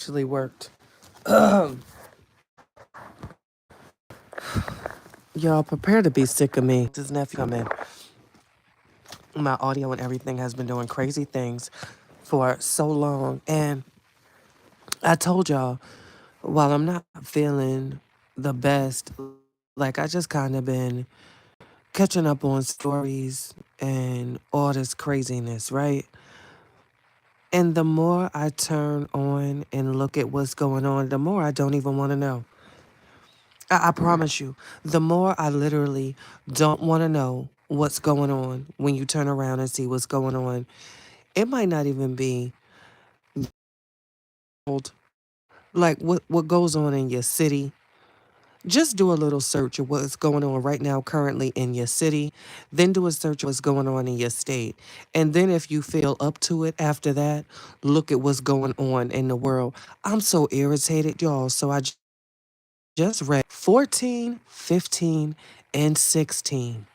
Actually worked. Y'all prepare to be sick of me. His nephew come in. My audio and everything has been doing crazy things for so long. And I told y'all, while I'm not feeling the best, like I just kind of been catching up on stories and all this craziness, right? And the more I turn on and look at what's going on, the more I don't even want to know. I promise you, the more I literally don't want to know what's going on when you turn around and see what's going on. It might not even be old. Like what goes on in your city. Just do a little search of what's going on right now currently in your city. Then do a search of what's going on in your state. And then if you feel up to it after that, look at what's going on in the world. I'm so irritated, y'all. So just read 14, 15, and 16.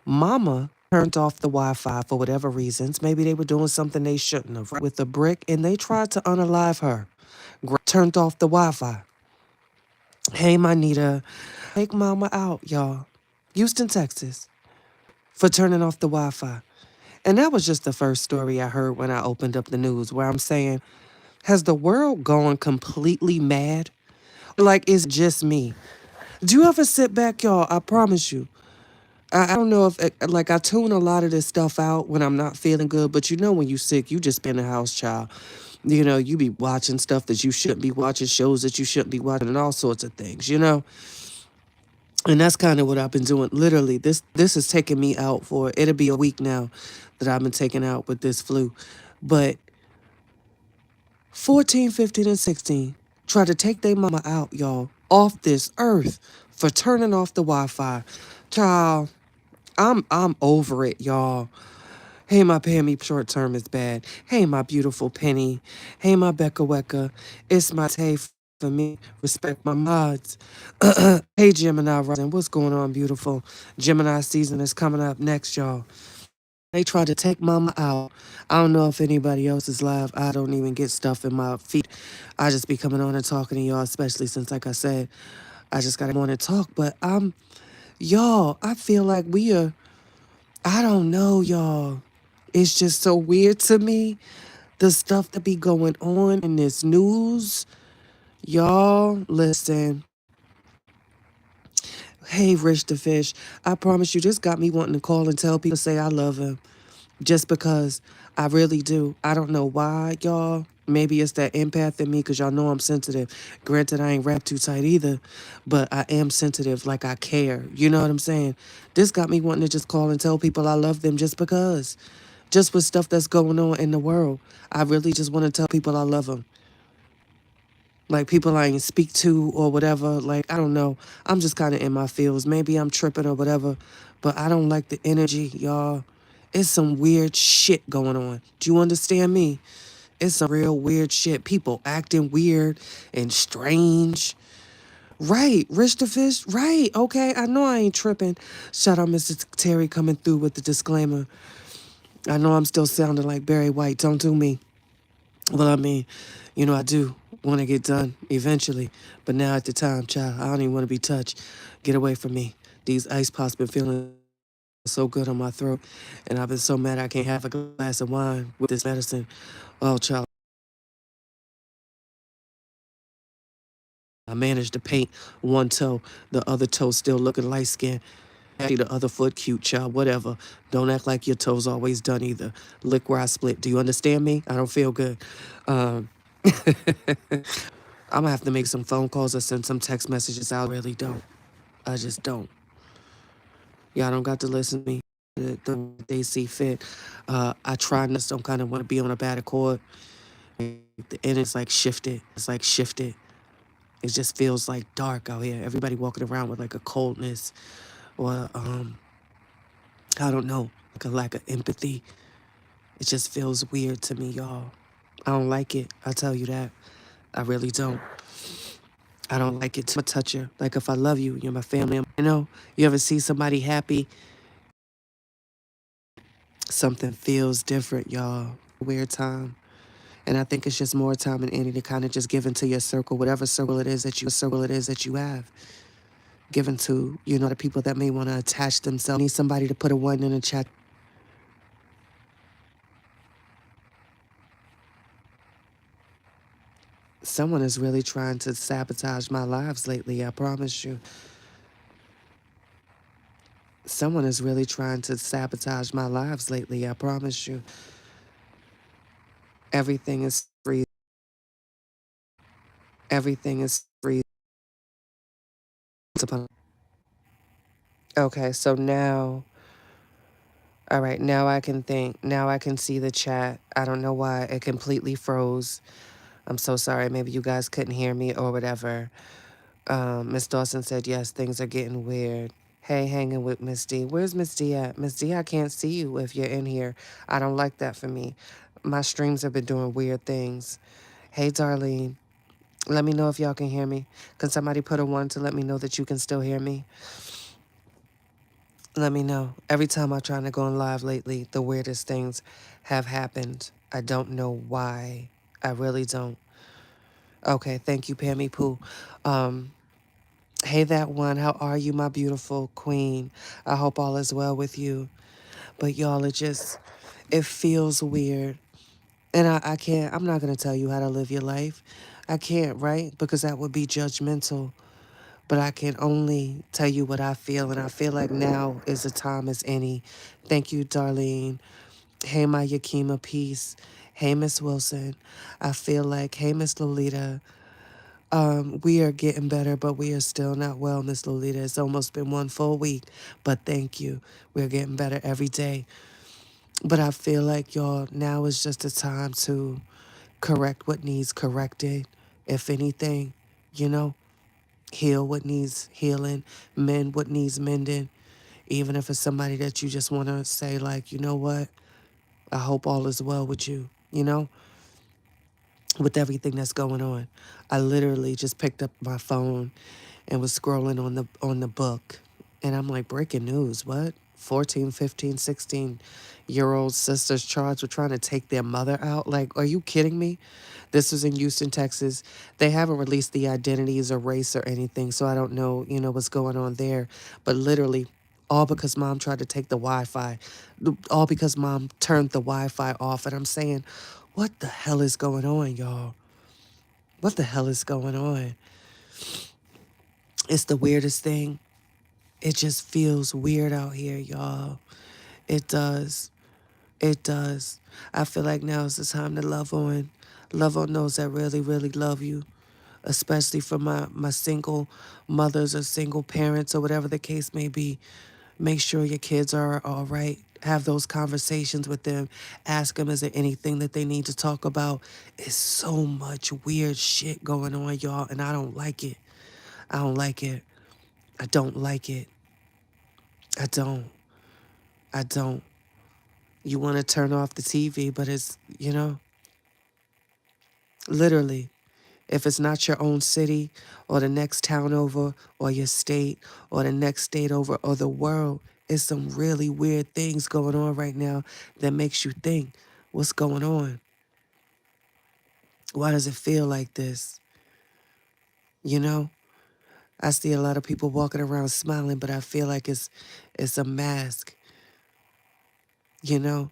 Mama turned off the Wi-Fi for whatever reasons. Maybe they were doing something they shouldn't have with a brick, and they tried to unalive her. Turned off the Wi-Fi. Hey, my Nita, take Mama out, y'all. Houston, Texas, for turning off the Wi-Fi. And that was just the first story I heard when I opened up the news, where I'm saying, has the world gone completely mad? Like, it's just me. Do you ever sit back, y'all? I promise you. I don't know if, like, I tune a lot of this stuff out when I'm not feeling good, but you know, when you sick, you just been a house child. You know, you be watching stuff that you shouldn't be watching, shows that you shouldn't be watching, and all sorts of things, you know? And that's kind of what I've been doing. Literally, this is taking me out for, it'll be a week now that I've been taken out with this flu. But 14, 15, and 16 try to take their mama out, y'all, off this earth for turning off the Wi-Fi. Child, I'm over it, y'all. Hey, my Pammy, short term is bad. Hey, my beautiful Penny. Hey, my Becca Wecca. It's my Tay for me. Respect my mods. Hey, Gemini Rising. What's going on, beautiful? Gemini season is coming up next, y'all. They tried to take mama out. I don't know if anybody else is live. I don't even get stuff in my feet. I just be coming on and talking to y'all, especially since, like I said, I just got to come on and talk. But y'all, I feel like we are, I don't know, y'all. It's just so weird to me, the stuff that be going on in this news. Y'all, listen. Hey, Rich the Fish. I promise you, this got me wanting to call and tell people, say I love him. Just because I really do. I don't know why, y'all. Maybe it's that empath in me because y'all know I'm sensitive. Granted, I ain't wrapped too tight either, but I am sensitive, like I care. You know what I'm saying? This got me wanting to just call and tell people I love them just because. Just with stuff that's going on in the world. I really just want to tell people I love them. Like people I ain't speak to or whatever. Like, I don't know. I'm just kind of in my feels. Maybe I'm tripping or whatever. But I don't like the energy, y'all. It's some weird shit going on. Do you understand me? It's some real weird shit. People acting weird and strange. Right, Rich the Fish. Right, okay. I know I ain't tripping. Shout out Mr. Terry coming through with the disclaimer. I know I'm still sounding like Barry White. Don't do me. Well, I mean, you know, I do want to get done eventually. But now at the time, child, I don't even want to be touched. Get away from me. These ice pops been feeling so good on my throat. And I've been so mad I can't have a glass of wine with this medicine. Oh, child. I managed to paint one toe, the other toe still looking light skinned. The other foot cute, child, whatever. Don't act like your toe's always done either. Lick where I split. Do you understand me? I don't feel good. Um, I'm gonna have to make some phone calls or send some text messages. I really don't. I just don't. Y'all don't got to listen to me the way they see fit. I try not to, don't kind of want to be on a bad accord. And it's like shifted. It's like shifted. It just feels like dark out here. Everybody walking around with like a coldness or I don't know, like a lack of empathy. It just feels weird to me, y'all. I don't like it. I tell you that. I really don't. I don't like it. I'm a toucher. Like if I love you, you're my family. You know, you ever see somebody happy? Something feels different, y'all. Weird time. And I think it's just more time than any to kind of just give into your circle, whatever circle it is that you have. Given to, the people that may want to attach themselves. Need somebody to put a one in the chat. Someone is really trying to sabotage my lives lately, I promise you. Someone is really trying to sabotage my lives lately, I promise you. Everything is free. Everything is free. Okay, so now, all right, now I can think. Now I can see the chat. I don't know why it completely froze. I'm so sorry. Maybe you guys couldn't hear me or whatever. Miss Dawson said, yes, things are getting weird. Hey, hanging with Miss D. Where's Miss D at? Miss D, I can't see you if you're in here. I don't like that for me. My streams have been doing weird things. Hey, Darlene. Let me know if y'all can hear me. Can somebody put a one to let me know that you can still hear me? Let me know. Every time I'm trying to go on live lately, the weirdest things have happened. I don't know why. I really don't. Okay, thank you, Pammy Pooh. Um, hey, that one. How are you, my beautiful queen? I hope all is well with you. But y'all, it feels weird. And I can't, I'm not going to tell you how to live your life. I can't, right? Because that would be judgmental. But I can only tell you what I feel, and I feel like now is the time as any. Thank you, Darlene. Hey, my Yakima Peace. Hey, Miss Wilson. I feel like, hey, Miss Lolita. We are getting better, but we are still not well, Miss Lolita. It's almost been one full week, but thank you. We're getting better every day. But I feel like, y'all, now is just a time to correct what needs corrected, if anything, you know? Heal what needs healing, mend what needs mending. Even if it's somebody that you just want to say, like, you know what? I hope all is well with you, with everything that's going on. I literally just picked up my phone and was scrolling on the book. And I'm like, breaking news, what? 14, 15, 16-year old sisters charged with trying to take their mother out? Like, are you kidding me? This was in Houston, Texas. They haven't released the identities or race or anything, so I don't know, what's going on there. But literally, all because mom tried to take the Wi-Fi. All because mom turned the Wi-Fi off. And I'm saying, what the hell is going on, y'all? What the hell is going on? It's the weirdest thing. It just feels weird out here, y'all. It does. It does. I feel like now is the time to love on. Love on those that really, really love you. Especially for my single mothers or single parents or whatever the case may be. Make sure your kids are all right. Have those conversations with them. Ask them, is there anything that they need to talk about? It's so much weird shit going on, y'all, and I don't like it. I don't like it. I don't like it. I don't. I don't. You want to turn off the TV, but it's, literally, if it's not your own city or the next town over or your state or the next state over or the world, it's some really weird things going on right now that makes you think, what's going on? Why does it feel like this? You know? I see a lot of people walking around smiling, but I feel like it's a mask, you know?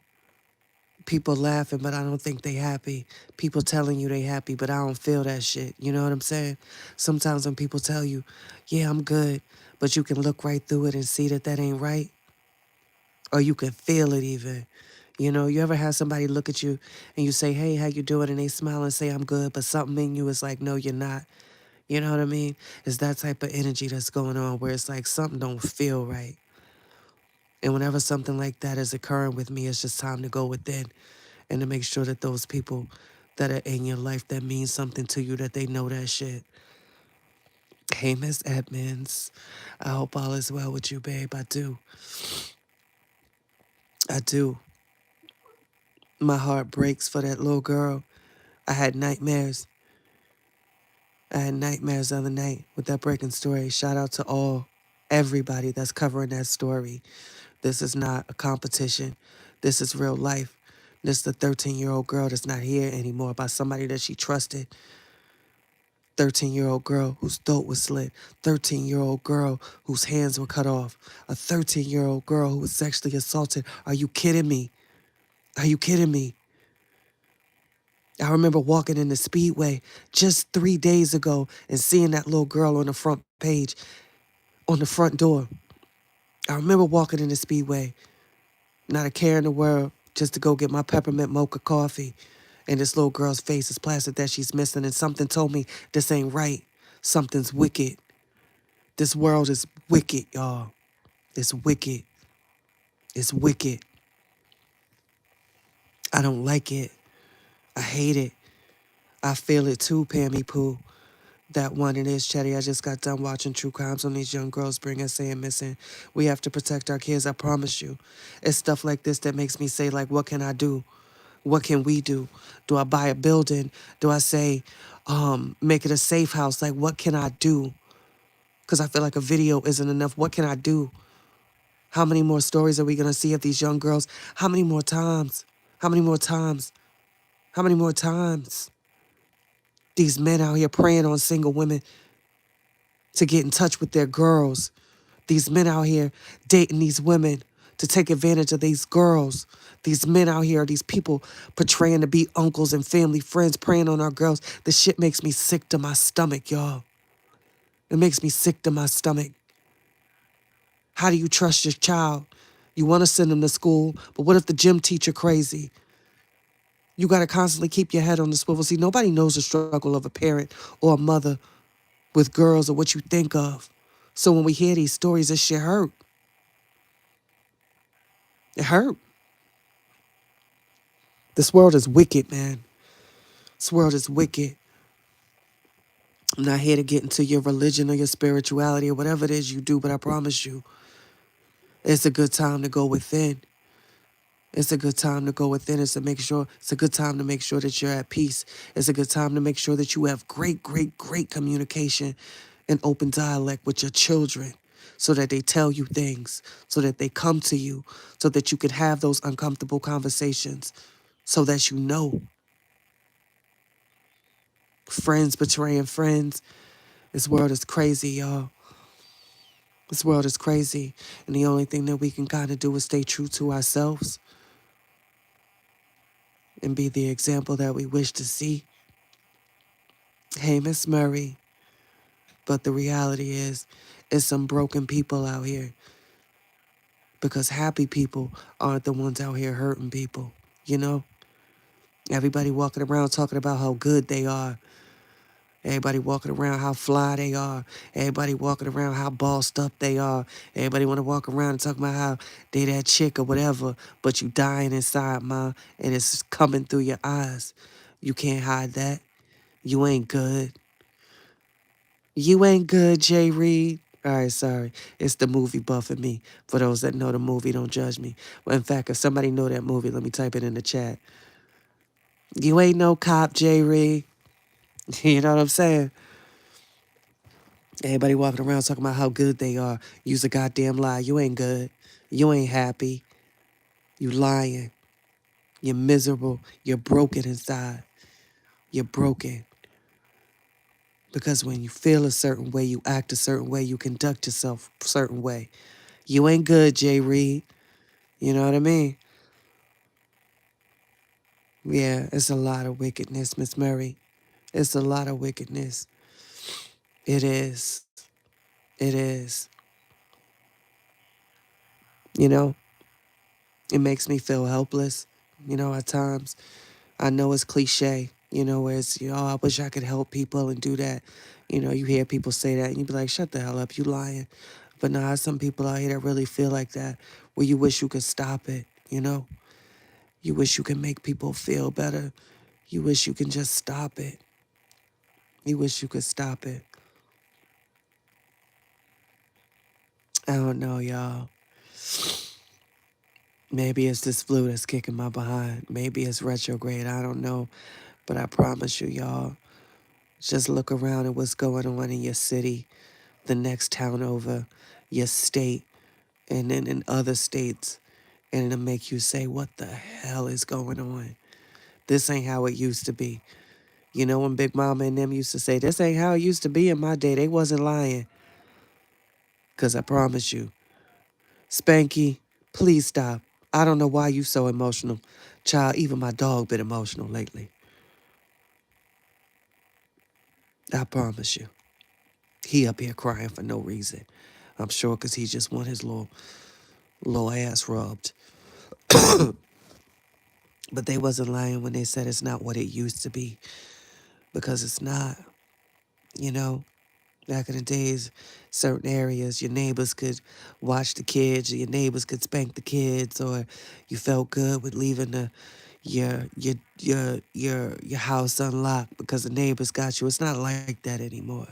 People laughing, but I don't think they happy. People telling you they happy, but I don't feel that shit. You know what I'm saying? Sometimes when people tell you, yeah, I'm good, but you can look right through it and see that that ain't right, or you can feel it even. You ever have somebody look at you and you say, hey, how you doing? And they smile and say, I'm good, but something in you is like, no, you're not. You know what I mean? It's that type of energy that's going on where it's like something don't feel right. And whenever something like that is occurring with me, it's just time to go within and to make sure that those people that are in your life that means something to you, that they know that shit. Hey, Miss Edmonds. I hope all is well with you, babe. I do. I do. My heart breaks for that little girl. I had nightmares. I had nightmares the other night with that breaking story. Shout out to everybody that's covering that story. This is not a competition. This is real life. This is the 13-year-old girl that's not here anymore by somebody that she trusted. 13-year-old girl whose throat was slit. 13-year-old girl whose hands were cut off. A 13-year-old girl who was sexually assaulted. Are you kidding me? Are you kidding me? I remember walking in the Speedway just 3 days ago and seeing that little girl on the front page, on the front door. I remember walking in the Speedway, not a care in the world, just to go get my peppermint mocha coffee. And this little girl's face is plastered that she's missing, and something told me this ain't right. Something's wicked. This world is wicked, y'all. It's wicked. It's wicked. I don't like it. I hate it. I feel it too, Pammy Pooh. That one it is, Chatty. I just got done watching true crimes on these young girls bring us saying missing. We have to protect our kids, I promise you. It's stuff like this that makes me say, like, what can I do? What can we do? Do I buy a building? Do I say, make it a safe house? Like, what can I do? Because I feel like a video isn't enough. What can I do? How many more stories are we going to see of these young girls? How many more times? How many more times? How many more times? These men out here preying on single women to get in touch with their girls. These men out here dating these women to take advantage of these girls. These men out here, these people portraying to be uncles and family friends, preying on our girls. This shit makes me sick to my stomach, y'all. It makes me sick to my stomach. How do you trust your child? You want to send them to school, but what if the gym teacher crazy? You got to constantly keep your head on the swivel. See, nobody knows the struggle of a parent or a mother with girls or what you think of. So when we hear these stories, this shit hurt. It hurt. This world is wicked, man. This world is wicked. I'm not here to get into your religion or your spirituality or whatever it is you do, but I promise you, it's a good time to go within. It's a good time to go within. It's a good time to make sure that you're at peace. It's a good time to make sure that you have great, great, great communication and open dialect with your children so that they tell you things, so that they come to you, so that you can have those uncomfortable conversations, so that you know. Friends betraying friends. This world is crazy, y'all. This world is crazy. And the only thing that we can kind of do is stay true to ourselves and be the example that we wish to see. Hey, Miss Murray. But the reality is, it's some broken people out here. Because happy people aren't the ones out here hurting people, you know? Everybody walking around talking about how good they are. Everybody walking around how fly they are. Everybody walking around how bossed up they are. Everybody want to walk around and talk about how they that chick or whatever, but you dying inside, ma, and it's coming through your eyes. You can't hide that. You ain't good. You ain't good, Jay Reed. All right, sorry. It's the movie buff in me. For those that know the movie, don't judge me. Well, in fact, if somebody know that movie, let me type it in the chat. You ain't no cop, Jay Reed. You know what I'm saying? Everybody walking around talking about how good they are. Use a goddamn lie. You ain't good. You ain't happy. You lying. You're miserable. You're broken inside. You're broken. Because when you feel a certain way, you act a certain way, you conduct yourself a certain way. You ain't good, Jay Reed. You know what I mean? Yeah, it's a lot of wickedness, Miss Murray. It's a lot of wickedness. It is. It is. You know, it makes me feel helpless, at times. I know it's cliche, where it's, I wish I could help people and do that. You hear people say that and you be like, shut the hell up, you lying. But nah, some people out here that really feel like that, where you wish you could stop it. You wish you can make people feel better. You wish you can just stop it. You wish you could stop it. I don't know, y'all. Maybe it's this flu that's kicking my behind. Maybe it's retrograde. I don't know. But I promise you, y'all, just look around at what's going on in your city, the next town over, your state, and then in other states. And it'll make you say, what the hell is going on? This ain't how it used to be. You know when Big Mama and them used to say, this ain't how it used to be in my day, they wasn't lying. Because I promise you, Spanky, please stop. I don't know why you so emotional. Child, even my dog been emotional lately. I promise you. He up here crying for no reason. I'm sure because he just want his little ass rubbed. But they wasn't lying when they said it's not what it used to be. Because it's not, you know. Back in the days, certain areas, your neighbors could watch the kids, or your neighbors could spank the kids, or you felt good with leaving your house unlocked because the neighbors got you. It's not like that anymore.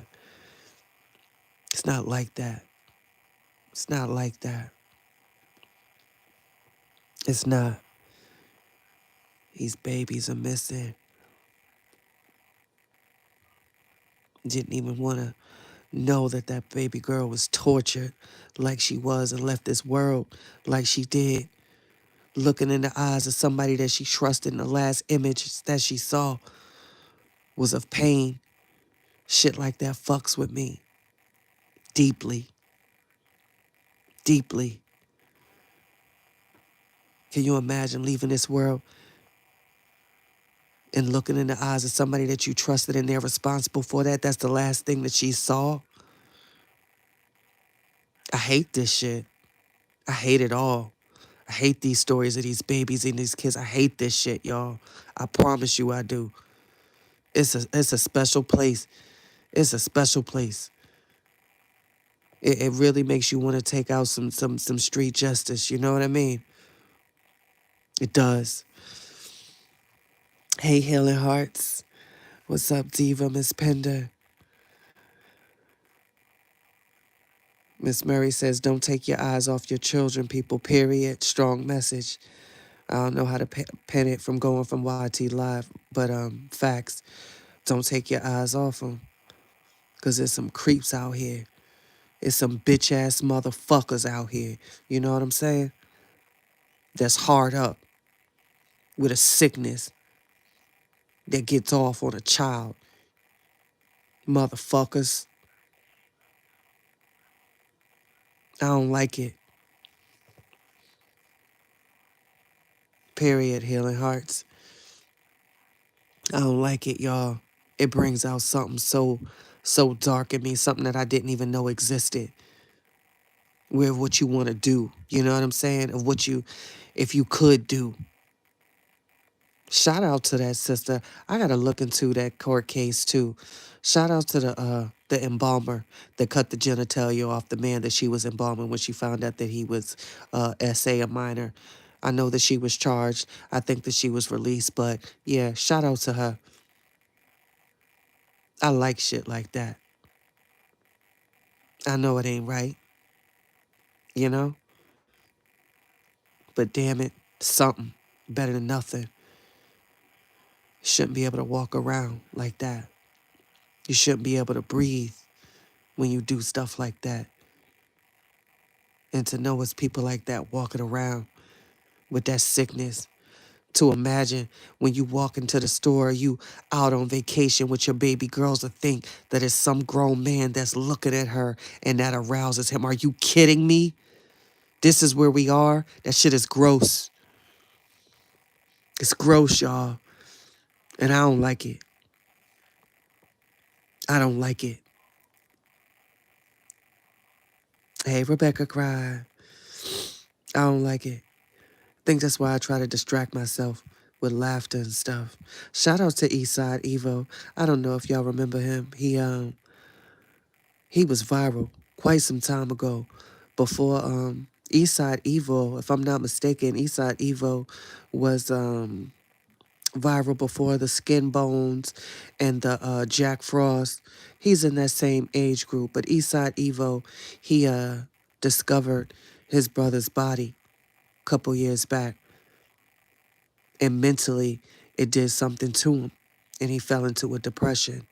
It's not like that. It's not like that. It's not. These babies are missing. Didn't even want to know that that baby girl was tortured like she was and left this world like she did. Looking in the eyes of somebody that she trusted in the last image that she saw was of pain. Shit like that fucks with me. Deeply. Deeply. Can you imagine leaving this world and looking in the eyes of somebody that you trusted and they're responsible for that? That's the last thing that she saw. I hate this shit. I hate it all. I hate these stories of these babies and these kids. I hate this shit, y'all. I promise you I do. It's a special place. It's a special place. It really makes you want to take out some street justice. You know what I mean? It does. Hey, Healing Hearts. What's up, Diva, Miss Pender? Miss Murray says, don't take your eyes off your children, people, period. Strong message. I don't know how to pen it from going from YT Live, but facts. Don't take your eyes off them. Because there's some creeps out here. There's some bitch-ass motherfuckers out here. You know what I'm saying? That's hard up with a sickness that gets off on a child. Motherfuckers. I don't like it. Period, Healing Hearts. I don't like it, y'all. It brings out something so dark in me, something that I didn't even know existed. Where what you want to do, you know what I'm saying? Of what you, if you could do. Shout out to that sister. I gotta look into that court case too. Shout out to the embalmer that cut the genitalia off the man that she was embalming when she found out that he was SA, a minor. I know that she was charged. I think that she was released, but yeah, shout out to her. I like shit like that. I know it ain't right, you know? But damn it, something better than nothing. Shouldn't be able to walk around like that. You shouldn't be able to breathe when you do stuff like that. And to know it's people like that walking around with that sickness. To imagine when you walk into the store, you out on vacation with your baby girls, to think that it's some grown man that's looking at her and that arouses him. Are you kidding me? This is where we are? That shit is gross. It's gross, y'all. And I don't like it. I don't like it. Hey, Rebecca cried. I don't like it. I think that's why I try to distract myself with laughter and stuff. Shout out to Eastside Evo. I don't know if y'all remember him. He was viral quite some time ago. Before Eastside Evo, if I'm not mistaken, Eastside Evo was viral before the Skin Bones and the Jack Frost. He's in that same age group, but Eastside Evo, he discovered his brother's body a couple years back, and mentally it did something to him, and he fell into a depression.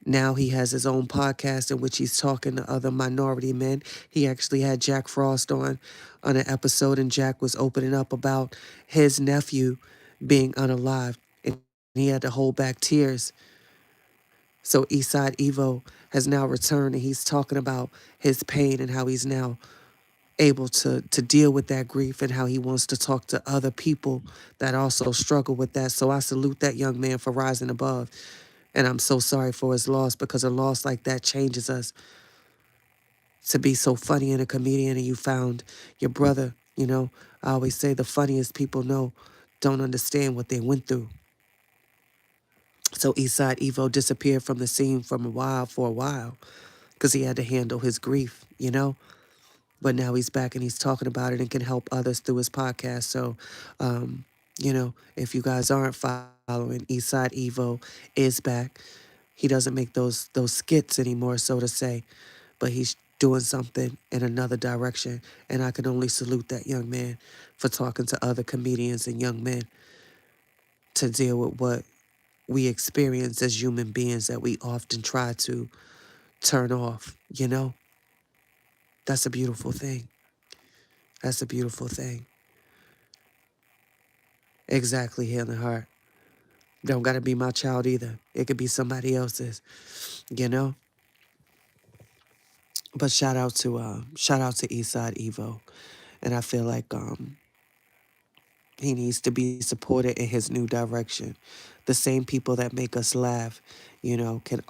Now he has his own podcast in which he's talking to other minority men. He actually had Jack Frost on an episode, and Jack was opening up about his nephew being unalived, and he had to hold back tears. So Eastside Evo has now returned, and he's talking about his pain and how he's now able to deal with that grief and how he wants to talk to other people that also struggle with that. So I salute that young man for rising above. And I'm so sorry for his loss, because a loss like that changes us. To be so funny and a comedian and you found your brother, I always say the funniest people don't understand what they went through. So Eastside Evo disappeared from the scene for a while because he had to handle his grief. But now he's back and he's talking about it and can help others through his podcast. So, if you guys aren't following, Eastside Evo is back. He doesn't make those skits anymore, so to say, but he's doing something in another direction. And I can only salute that young man for talking to other comedians and young men to deal with what we experience as human beings that we often try to turn off. That's a beautiful thing. That's a beautiful thing. Exactly, healing heart. Don't gotta be my child either. It could be somebody else's. But shout out to Eastside Evo. And I feel like he needs to be supported in his new direction. The same people that make us laugh, can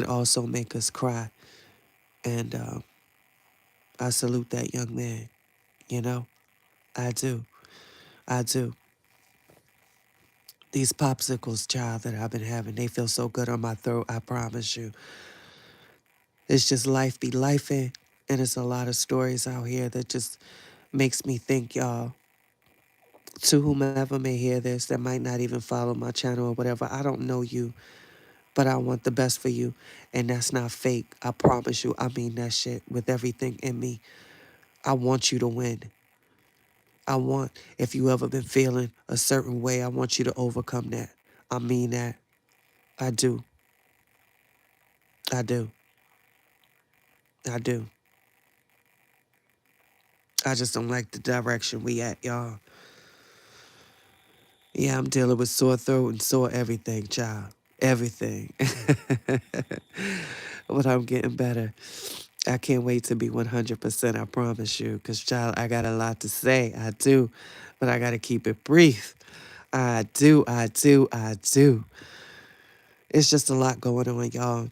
also make us cry. And I salute that young man. I do. I do. These popsicles, child, that I've been having, they feel so good on my throat, I promise you. It's just life be lifing, and it's a lot of stories out here that just makes me think, y'all, to whomever may hear this that might not even follow my channel or whatever, I don't know you, but I want the best for you. And that's not fake. I promise you. I mean that shit with everything in me. I want you to win. If you ever been feeling a certain way, I want you to overcome that. I mean that. I do. I do. I do. I just don't like the direction we at, y'all. Yeah, I'm dealing with sore throat and sore everything, child. Everything. But I'm getting better. I can't wait to be 100%, I promise you. Because, child, I got a lot to say. I do. But I got to keep it brief. I do, I do, I do. It's just a lot going on, y'all.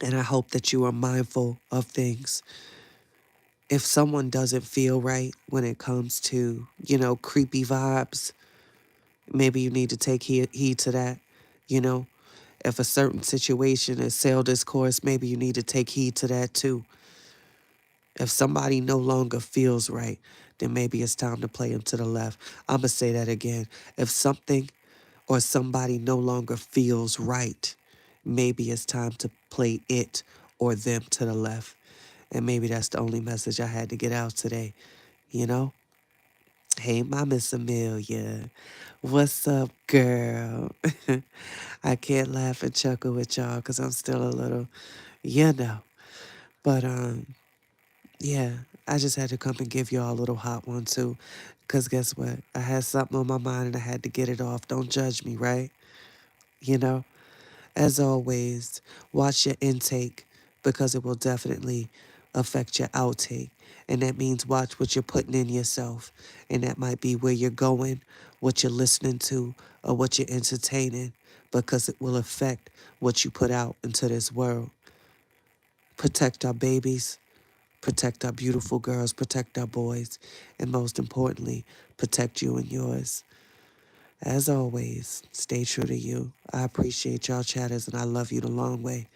And I hope that you are mindful of things. If someone doesn't feel right when it comes to, creepy vibes, maybe you need to take heed to that. You know, if a certain situation is sale discourse, maybe you need to take heed to that too. If somebody no longer feels right, then maybe it's time to play them to the left. I'm going to say that again. If something or somebody no longer feels right, maybe it's time to play it or them to the left. And maybe that's the only message I had to get out today, you know? Hey, my Miss Amelia. What's up, girl? I can't laugh and chuckle with y'all because I'm still a little, you know. But, yeah, I just had to come and give y'all a little hot one, too. Because guess what? I had something on my mind and I had to get it off. Don't judge me, right? You know? As always, watch your intake because it will definitely affect your outtake. And that means watch what you're putting in yourself. And that might be where you're going, what you're listening to, or what you're entertaining, because it will affect what you put out into this world. Protect our babies, protect our beautiful girls, protect our boys, and most importantly, protect you and yours. As always, stay true to you. I appreciate y'all chatters and I love you the long way.